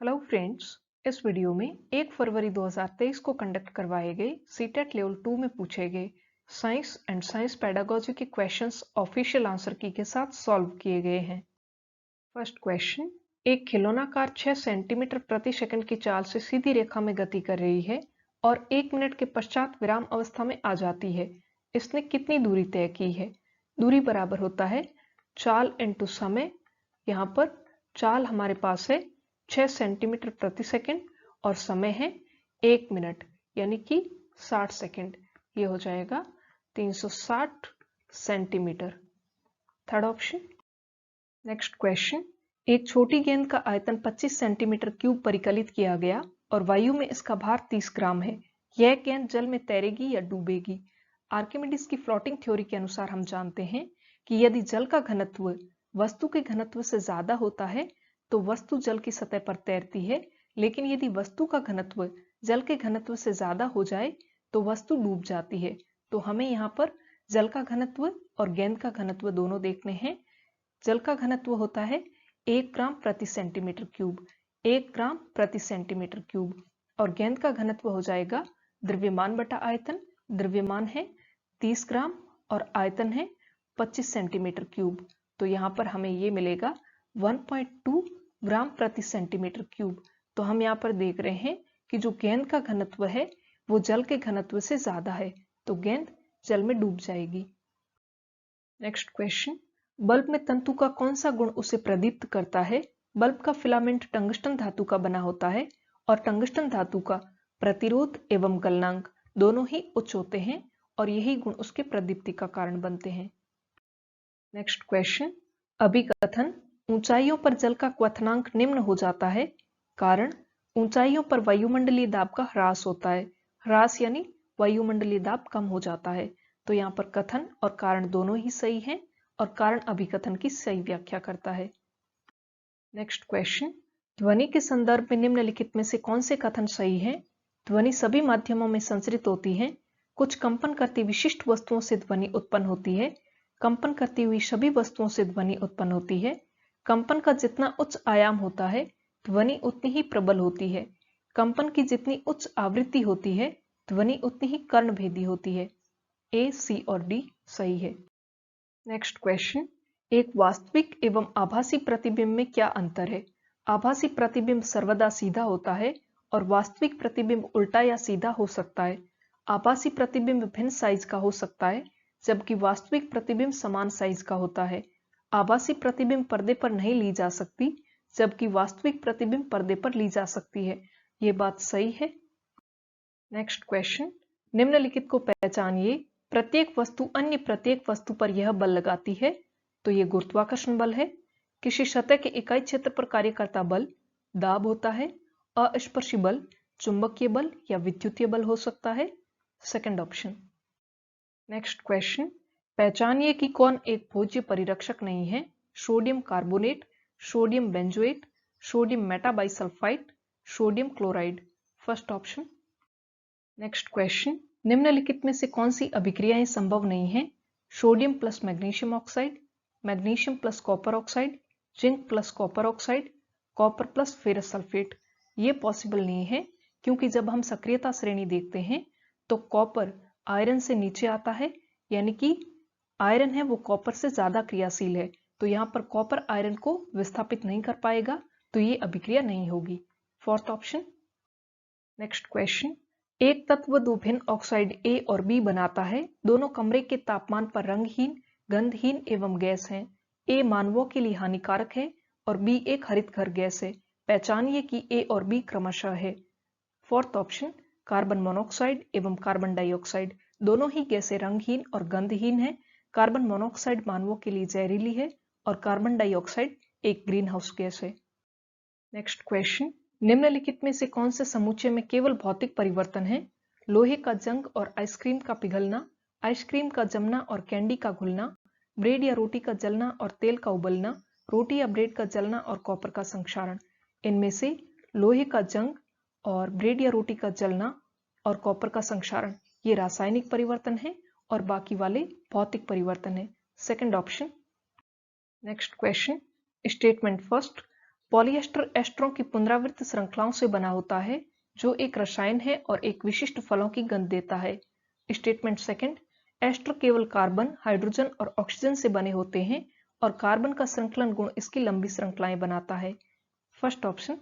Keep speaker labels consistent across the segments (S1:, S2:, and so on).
S1: Hello friends, इस video में 1 फरवरी 2023 को कंडक्ट करवाए गए सीटेट लेवल 2 में पूछे गए साइंस एंड साइंस पेडागोजी के क्वेश्चंस ऑफिशियल आंसर की के साथ सॉल्व किए गए हैं। फर्स्ट क्वेश्चन, एक खिलौना कार 6 सेंटीमीटर प्रति सेकंड की चाल से सीधी रेखा में गति कर रही है और 1 मिनट के पश्चात विराम अवस्था में आ जाती है। इसने कितनी दूरी तय की है? दूरी बराबर होता है चाल इंटू समय। यहाँ पर चाल हमारे पास है 6 सेंटीमीटर प्रति सेकंड और समय है 1 मिनट यानी कि 60 सेकंड। ये हो जाएगा 360 centimetre. Third option. Next question, एक छोटी गेंद का आयतन 25 सेंटीमीटर क्यूब परिकलित किया गया और वायु में इसका भार 30 ग्राम है। यह गेंद जल में तैरेगी या डूबेगी? आर्किमिडीज की फ्लोटिंग थ्योरी के अनुसार हम जानते हैं कि यदि जल का घनत्व वस्तु के घनत्व से ज्यादा होता है तो वस्तु जल की सतह पर तैरती है, लेकिन यदि वस्तु का घनत्व जल के घनत्व से ज्यादा हो जाए तो वस्तु डूब जाती है। तो हमें यहाँ पर जल का घनत्व और गेंद का घनत्व दोनों देखने हैं। जल का घनत्व होता है 1 ग्राम प्रति सेंटीमीटर क्यूब, 1 ग्राम प्रति सेंटीमीटर क्यूब, और गेंद का घनत्व हो जाएगा द्रव्यमान बटा आयतन। द्रव्यमान है 30 ग्राम और आयतन है 25 सेंटीमीटर क्यूब। तो यहाँ पर हमें ये मिलेगा 1.2 ग्राम प्रति सेंटीमीटर क्यूब। तो हम यहाँ पर देख रहे हैं कि जो गेंद का घनत्व है वो जल के घनत्व से ज्यादा है, तो गेंद जल में डूब जाएगी। नेक्स्ट क्वेश्चन, बल्ब में तंतु का कौन सा गुण उसे प्रदीप्त करता है? बल्ब का फिलामेंट टंगस्टन धातु का बना होता है और टंगस्टन धातु का प्रतिरोध एवं गलनांक दोनों ही उच्च होते हैं और यही गुण उसके प्रदीप्ति का कारण बनते हैं। नेक्स्ट क्वेश्चन, अभिकथन, ऊंचाइयों पर जल का क्वथनांक निम्न हो जाता है। कारण, ऊंचाइयों पर वायुमंडलीय दाब का ह्रास होता है। ह्रास यानी वायुमंडलीय दाब कम हो जाता है। तो यहाँ पर कथन और कारण दोनों ही सही हैं और कारण अभिकथन की सही व्याख्या करता है। नेक्स्ट क्वेश्चन, ध्वनि के संदर्भ में निम्नलिखित में से कौन से कथन सही है? ध्वनि सभी माध्यमों में संचरित होती है। कुछ कंपन करती विशिष्ट वस्तुओं से ध्वनि उत्पन्न होती है। कंपन करती हुई सभी वस्तुओं से ध्वनि उत्पन्न होती है। कंपन का जितना उच्च आयाम होता है ध्वनि उतनी ही प्रबल होती है। कंपन की जितनी उच्च आवृत्ति होती है ध्वनि उतनी ही कर्णभेदी होती है। ए, सी और डी सही है। नेक्स्ट क्वेश्चन, एक वास्तविक एवं आभासी प्रतिबिंब में क्या अंतर है? आभासी प्रतिबिंब सर्वदा सीधा होता है और वास्तविक प्रतिबिंब उल्टा या सीधा हो सकता है। आभासी प्रतिबिंब भिन्न साइज का हो सकता है जबकि वास्तविक प्रतिबिंब समान साइज का होता है। आभासी प्रतिबिंब पर्दे पर नहीं ली जा सकती जबकि वास्तविक प्रतिबिंब पर्दे पर ली जा सकती है। ये बात सही है। नेक्स्ट क्वेश्चन, निम्नलिखित को पहचानिए। प्रत्येक वस्तु अन्य प्रत्येक वस्तु पर यह बल लगाती है। तो ये गुरुत्वाकर्षण बल है। किसी सतह के इकाई क्षेत्र पर कार्य करता बल दाब होता है। अस्पर्शी बल चुंबकीय बल या विद्युतीय बल हो सकता है। Second option. नेक्स्ट क्वेश्चन, पहचानिए कि कौन एक भोज्य परिरक्षक नहीं है। Sodium carbonate, sodium benzoate, sodium metabisulphite, sodium chloride. First option. Next question, निम्नलिखित में से कौन सी अभिक्रियाएं संभव नहीं है? Sodium plus magnesium oxide, magnesium plus copper oxide, zinc plus copper oxide, copper plus ferrous sulphate. ये पॉसिबल नहीं है क्योंकि जब हम सक्रियता श्रेणी देखते हैं तो कॉपर आयरन से नीचे आता है, यानी कि आयरन है वो कॉपर से ज्यादा क्रियाशील है, तो यहाँ पर कॉपर आयरन को विस्थापित नहीं कर पाएगा, तो ये अभिक्रिया नहीं होगी। Fourth option. नेक्स्ट क्वेश्चन, एक तत्व दो भिन्न ऑक्साइड ए और बी बनाता है। दोनों कमरे के तापमान पर रंगहीन, गंधहीन एवं गैस हैं। ए मानवों के लिए हानिकारक है और बी एक हरित घर गैस है। पहचानिए कि ए और बी क्रमशः है। फोर्थ ऑप्शन, कार्बन मोनोऑक्साइड एवं कार्बन डाइऑक्साइड दोनों ही गैसें रंगहीन और गंधहीन है। कार्बन मोनोऑक्साइड मानवों के लिए जहरीली है और कार्बन डाइऑक्साइड एक ग्रीन हाउस गैस है। नेक्स्ट क्वेश्चन, निम्नलिखित में से कौन से समुच्चय में केवल भौतिक परिवर्तन है? लोहे का जंग और आइसक्रीम का पिघलना, आइसक्रीम का जमना और कैंडी का घुलना, ब्रेड या रोटी का जलना और तेल का उबलना, रोटी या ब्रेड का जलना और कॉपर का संक्षारण। इनमें से लोहे का जंग और ब्रेड या रोटी का जलना और कॉपर का संक्षारण ये रासायनिक परिवर्तन है और बाकी वाले भौतिक परिवर्तन है। Second option. Next question, statement first, polyester एस्टरों की पुनरावृत्त श्रृंखलाओं से बना होता है जो एक रसायन है और एक विशिष्ट फलों की गंध देता है। स्टेटमेंट सेकंड, एस्टर केवल कार्बन, हाइड्रोजन और ऑक्सीजन से बने होते हैं और कार्बन का श्रृंखलन गुण इसकी लंबी श्रृंखलाएं बनाता है। First option.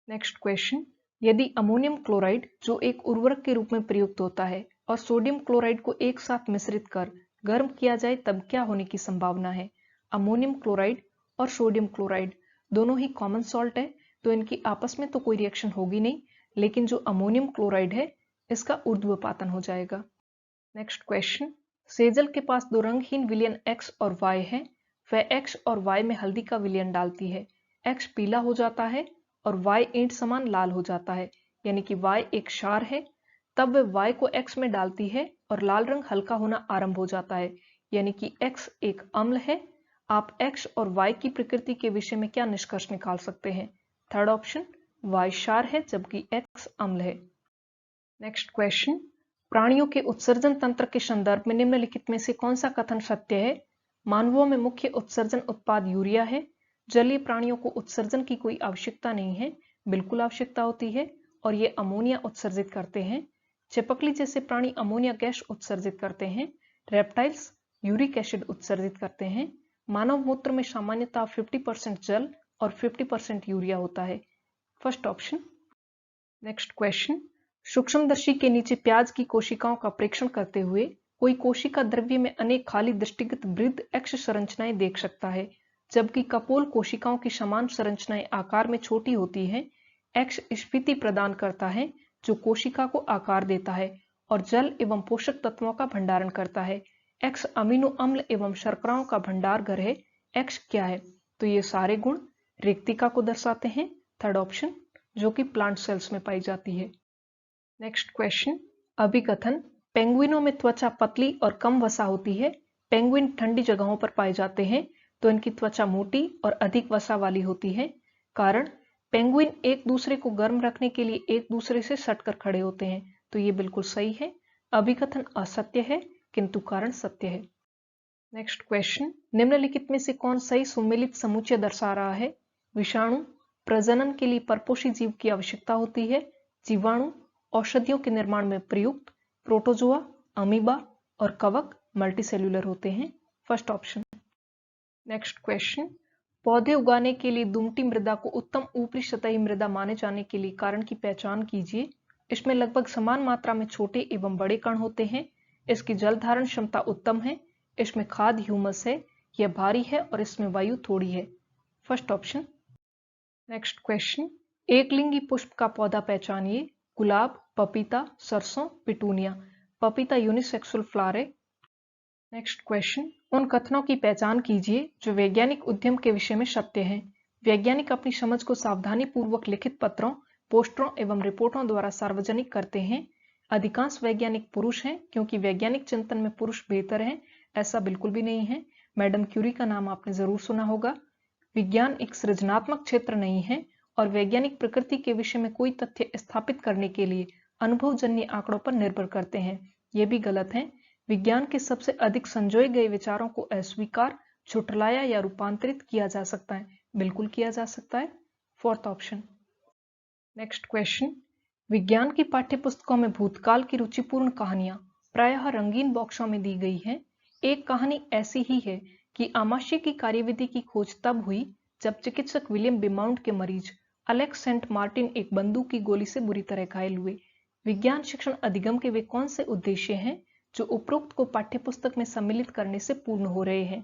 S1: नेक्स्ट क्वेश्चन, यदि अमोनियम क्लोराइड जो एक उर्वरक के रूप में प्रयुक्त होता है और सोडियम क्लोराइड को एक साथ मिश्रित कर गर्म किया जाए तब क्या होने की संभावना है? अमोनियम क्लोराइड और सोडियम क्लोराइड दोनों ही कॉमन सॉल्ट है, तो इनकी आपस में तो कोई रिएक्शन होगी नहीं, लेकिन जो अमोनियम क्लोराइड है इसका ऊर्ध्वपातन हो जाएगा। नेक्स्ट क्वेश्चन, सेजल के पास दो रंगहीन विलयन X और Y है। वह X और Y में हल्दी का विलयन डालती है। X पीला हो जाता है और Y ईंट समान लाल हो जाता है, यानी कि Y एक क्षार है। तब वह Y को X में डालती है और लाल रंग हल्का होना आरंभ हो जाता है, यानी कि X एक अम्ल है। आप X और Y की प्रकृति के विषय में क्या निष्कर्ष निकाल सकते हैं? थर्ड ऑप्शन, Y क्षार है जबकि X अम्ल है। नेक्स्ट क्वेश्चन, प्राणियों के उत्सर्जन तंत्र के संदर्भ में निम्नलिखित में से कौन सा कथन सत्य है? मानवों में मुख्य उत्सर्जन उत्पाद यूरिया है। जलीय प्राणियों को उत्सर्जन की कोई आवश्यकता नहीं है, बिल्कुल आवश्यकता होती है, और ये अमोनिया उत्सर्जित करते हैं। चिपकली जैसे प्राणी अमोनिया गैस उत्सर्जित करते हैं। रेप्टाइल्स यूरिक एसिड उत्सर्जित करते हैं। मानव मूत्र में सामान्यतः 50% जल और 50% यूरिया होता है। First option. नेक्स्ट क्वेश्चन, सूक्ष्मदर्शी के नीचे प्याज की कोशिकाओं का परीक्षण करते हुए कोई कोशिका द्रव्य में अनेक खाली दृष्टिगत वृत्त X संरचनाएं देख सकता है, जबकि कपोल कोशिकाओं की समान संरचनाएं आकार में छोटी होती हैं। X स्फीति प्रदान करता है जो कोशिका को आकार देता है और जल एवं पोषक तत्वों का भंडारण करता है। X अमीनो अम्ल एवं शर्कराओं का भंडार घर है। X क्या है? तो ये सारे गुण रिक्तिका को दर्शाते हैं। थर्ड ऑप्शन, जो कि प्लांट सेल्स में पाई जाती है। नेक्स्ट क्वेश्चन, अभिकथन, पेंगुइनों में त्वचा पतली और कम वसा होती है। पेंगुइन ठंडी जगहों पर पाए जाते हैं तो इनकी त्वचा मोटी और अधिक वसा वाली होती है। कारण, पेंगुइन एक दूसरे को गर्म रखने के लिए एक दूसरे से सटकर खड़े होते हैं, तो ये बिल्कुल सही है। अभिकथन असत्य है किंतु कारण सत्य है। नेक्स्ट क्वेश्चन, निम्नलिखित में से कौन सही सुमेलित समुच्चय दर्शा रहा है? विषाणु, प्रजनन के लिए परपोषी जीव की आवश्यकता होती है। जीवाणु, औषधियों के निर्माण में प्रयुक्त। प्रोटोजोआ, अमीबा और कवक मल्टीसेल्युलर होते हैं। First option. नेक्स्ट क्वेश्चन, पौधे उगाने के लिए दुमटी मृदा को उत्तम ऊपरी सतही मृदा माने जाने के लिए कारण की पहचान कीजिए। इसमें लगभग समान मात्रा में छोटे एवं बड़े कण होते हैं। इसकी जल धारण क्षमता उत्तम है। इसमें खाद ह्यूमस है। यह भारी है और इसमें वायु थोड़ी है। First option. नेक्स्ट क्वेश्चन, एक लिंगी पुष्प का पौधा पहचानिए। गुलाब, पपीता, सरसों, पिटूनिया। पपीता यूनिसेक्सुअल फ्लावर है। नेक्स्ट क्वेश्चन, उन कथनों की पहचान कीजिए जो वैज्ञानिक उद्यम के विषय में सत्य हैं। वैज्ञानिक अपनी समझ को सावधानी पूर्वक लिखित पत्रों, पोस्टरों एवं रिपोर्टों द्वारा सार्वजनिक करते हैं। अधिकांश वैज्ञानिक पुरुष हैं, क्योंकि वैज्ञानिक चिंतन में पुरुष बेहतर हैं, ऐसा बिल्कुल भी नहीं है। मैडम क्यूरी का नाम आपने जरूर सुना होगा। विज्ञान एक सृजनात्मक क्षेत्र नहीं है और वैज्ञानिक प्रकृति के विषय में कोई तथ्य स्थापित करने के लिए अनुभवजन्य आंकड़ों पर निर्भर करते हैं। ये भी गलत है। विज्ञान के सबसे अधिक संजोए गए विचारों को अस्वीकार, झुठलाया या रूपांतरित किया जा सकता है, बिल्कुल किया जा सकता है। Fourth option. नेक्स्ट क्वेश्चन, विज्ञान की पाठ्यपुस्तकों में भूतकाल की रुचिपूर्ण कहानियां प्रायः रंगीन बॉक्सों में दी गई हैं। एक कहानी ऐसी ही है कि आमाशय की कार्यविधि की खोज तब हुई जब चिकित्सक विलियम बिमाउंट के मरीज अलेक्स सेंट मार्टिन एक बंदूक की गोली से बुरी तरह घायल हुए। विज्ञान शिक्षण अधिगम के वे कौन से उद्देश्य हैं जो उपरोक्त को पाठ्यपुस्तक में सम्मिलित करने से पूर्ण हो रहे हैं?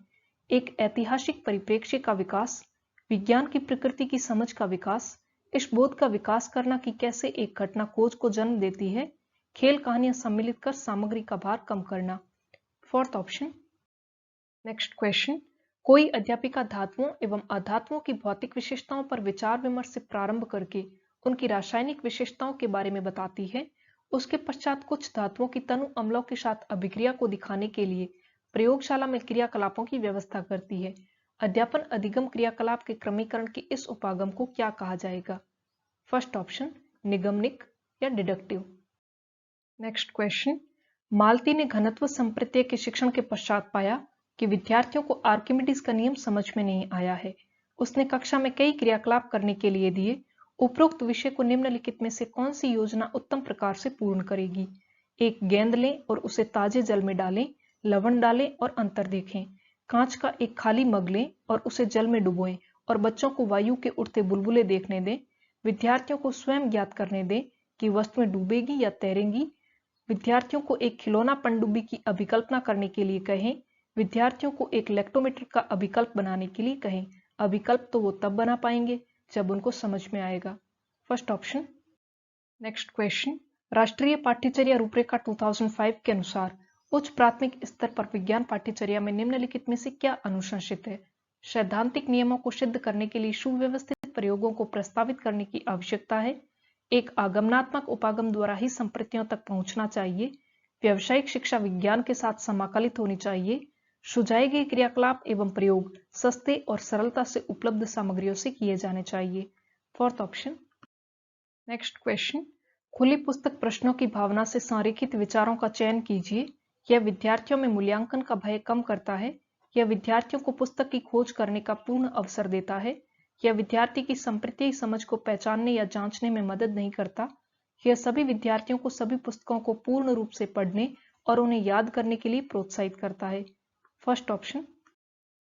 S1: एक ऐतिहासिक परिप्रेक्ष्य का विकास, विज्ञान की प्रकृति की समझ का विकास, इस बोध का विकास करना कि कैसे एक घटना खोज को जन्म देती है, खेल कहानियां सम्मिलित कर सामग्री का भार कम करना। Fourth option. नेक्स्ट क्वेश्चन, कोई अध्यापिका धातुओं एवं अधातुओं की भौतिक विशेषताओं पर विचार विमर्श से प्रारंभ करके उनकी रासायनिक विशेषताओं के बारे में बताती है। उसके पश्चात कुछ धातुओं की तनु अम्लों के साथ अभिक्रिया को दिखाने के लिए प्रयोगशाला में क्रियाकलापों की व्यवस्था करती है। अध्यापन अधिगम क्रियाकलाप के क्रमीकरण के इस उपागम को क्या कहा जाएगा? फर्स्ट ऑप्शन, निगमनिक या डिडक्टिव। नेक्स्ट क्वेश्चन, मालती ने घनत्व संप्रत्यय के शिक्षण के पश्चात पाया कि विद्यार्थियों को आर्किमिडीज का नियम समझ में नहीं आया है। उसने कक्षा में कई क्रियाकलाप करने के लिए दिए। उपरोक्त विषय को निम्नलिखित में से कौन सी योजना उत्तम प्रकार से पूर्ण करेगी? एक गेंद लें और उसे ताजे जल में डालें, लवण डालें और अंतर देखें। कांच का एक खाली मग लें और उसे जल में डुबोएं और बच्चों को वायु के उड़ते बुलबुले देखने दें। विद्यार्थियों को स्वयं ज्ञात करने दें कि वस्तुएं डूबेगी या तैरेंगी। विद्यार्थियों को एक खिलौना पनडुब्बी की अभिकल्पना करने के लिए कहें। विद्यार्थियों को एक लेक्टोमीटर का अभिकल्प बनाने के लिए कहें। अभिकल्प तो वो तब बना पाएंगे जब उनको समझ में आएगा। First option. नेक्स्ट क्वेश्चन, राष्ट्रीय पाठ्यचर्या रूपरेखा 2005 के अनुसार उच्च प्राथमिक स्तर पर विज्ञान पाठ्यचर्या में निम्नलिखित में से क्या अनुशंसित है? सैद्धांतिक नियमों को सिद्ध करने के लिए सुव्यवस्थित प्रयोगों को प्रस्तावित करने की आवश्यकता है। एक आगमनात्मक उपागम द्वारा ही संप्रतियों तक पहुंचना चाहिए। व्यावसायिक शिक्षा विज्ञान के साथ समाकलित होनी चाहिए। सुझाए गए क्रियाकलाप एवं प्रयोग सस्ते और सरलता से उपलब्ध सामग्रियों से किए जाने चाहिए। Fourth option. नेक्स्ट क्वेश्चन, खुली पुस्तक प्रश्नों की भावना से संरेखित विचारों का चयन कीजिए। यह विद्यार्थियों में मूल्यांकन का भय कम करता है। यह विद्यार्थियों को पुस्तक की खोज करने का पूर्ण अवसर देता है। यह विद्यार्थी की संप्रत्यय समझ को पहचानने या जांचने में मदद नहीं करता। यह सभी विद्यार्थियों को सभी पुस्तकों को पूर्ण रूप से पढ़ने और उन्हें याद करने के लिए प्रोत्साहित करता है। First option.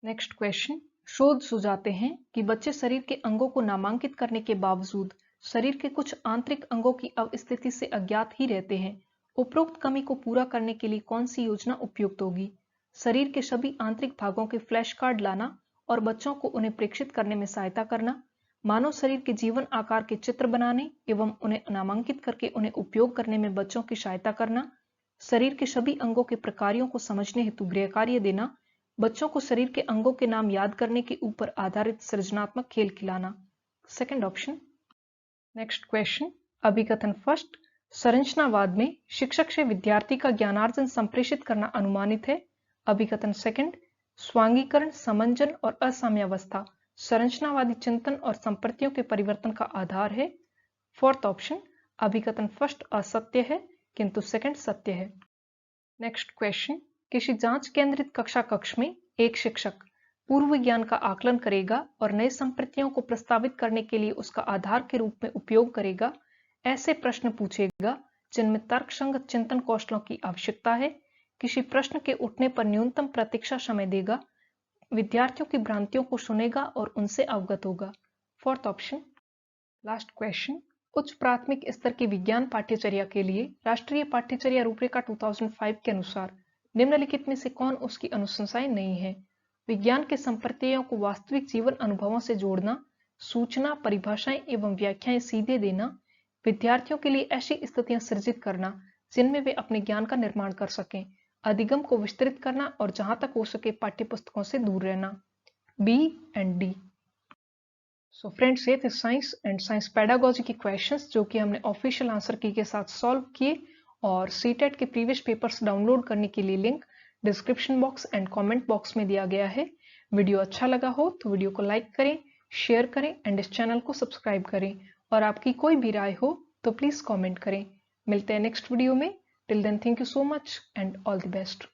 S1: नेक्स्ट क्वेश्चन, शोध सुझाते हैं कि बच्चे शरीर के अंगों को नामांकित करने के बावजूद शरीर के कुछ आंतरिक अंगों की अवस्थिति से अज्ञात ही रहते हैं। उपरोक्त कमी को पूरा करने के लिए कौन सी योजना उपयुक्त होगी? शरीर के सभी आंतरिक भागों के फ्लैश कार्ड लाना और बच्चों को उन्हें प्रेक्षित करने में सहायता करना। मानव शरीर के जीवन आकार के चित्र बनाने एवं उन्हें नामांकित करके उन्हें उपयोग करने में बच्चों की सहायता करना। शरीर के सभी अंगों के प्रकारों को समझने हेतु गृह कार्य देना। बच्चों को शरीर के अंगों के नाम याद करने के ऊपर आधारित सृजनात्मक खेल खिलाना। Second option. नेक्स्ट क्वेश्चन, अभिकथन फर्स्ट, संरचनावाद में शिक्षक से विद्यार्थी का ज्ञानार्जन संप्रेषित करना अनुमानित है। अभिकथन सेकंड, स्वांगीकरण, समंजन और असाम्यावस्था संरचनावादी चिंतन और संप्रतियों के परिवर्तन का आधार है। फोर्थ ऑप्शन, अभिकथन फर्स्ट असत्य है किंतु सेकंड सत्य है। नेक्स्ट क्वेश्चन, किसी जांच केंद्रित कक्षा कक्ष में एक शिक्षक पूर्व ज्ञान का आकलन करेगा और नए संप्रतियों को प्रस्तावित करने के लिए उसका आधार के रूप में उपयोग करेगा। ऐसे प्रश्न पूछेगा जिनमें तर्कसंगत चिंतन कौशलों की आवश्यकता है। किसी प्रश्न के उठने पर न्यूनतम प्रतीक्षा समय देगा। विद्यार्थियों की भ्रांतियों को सुनेगा और उनसे अवगत होगा। Fourth option. लास्ट क्वेश्चन, उच्च प्राथमिक स्तर की विज्ञान पाठ्यचर्या के लिए राष्ट्रीय पाठ्यचर्या रूपरेखा 2005 के अनुसार निम्नलिखित में से कौन उसकी अनुशंसाएं नहीं है? विज्ञान के संप्रत्ययों को वास्तविक जीवन अनुभवों से जोड़ना, सूचना, परिभाषाएं एवं व्याख्याएं सीधे देना, विद्यार्थियों के लिए ऐसी स्थितियां सृजित करना जिनमें वे अपने ज्ञान का निर्माण कर सकें, अधिगम को विस्तृत करना और जहां तक हो सके पाठ्यपुस्तकों से दूर रहना। B and D. So friends, ये थे साइंस एंड साइंस पेडागोजी की क्वेश्चंस जो कि हमने ऑफिशियल आंसर की के साथ सॉल्व किए। और सीटेट के प्रीवियस पेपर्स डाउनलोड करने के लिए link description box and comment box में दिया गया है। वीडियो अच्छा लगा हो तो वीडियो को लाइक करें, शेयर करें एंड इस चैनल को सब्सक्राइब करें। और आपकी कोई भी राय हो तो प्लीज कमेंट करें। मिलते हैं नेक्स्ट वीडियो में। Till then, thank you so much and all the best.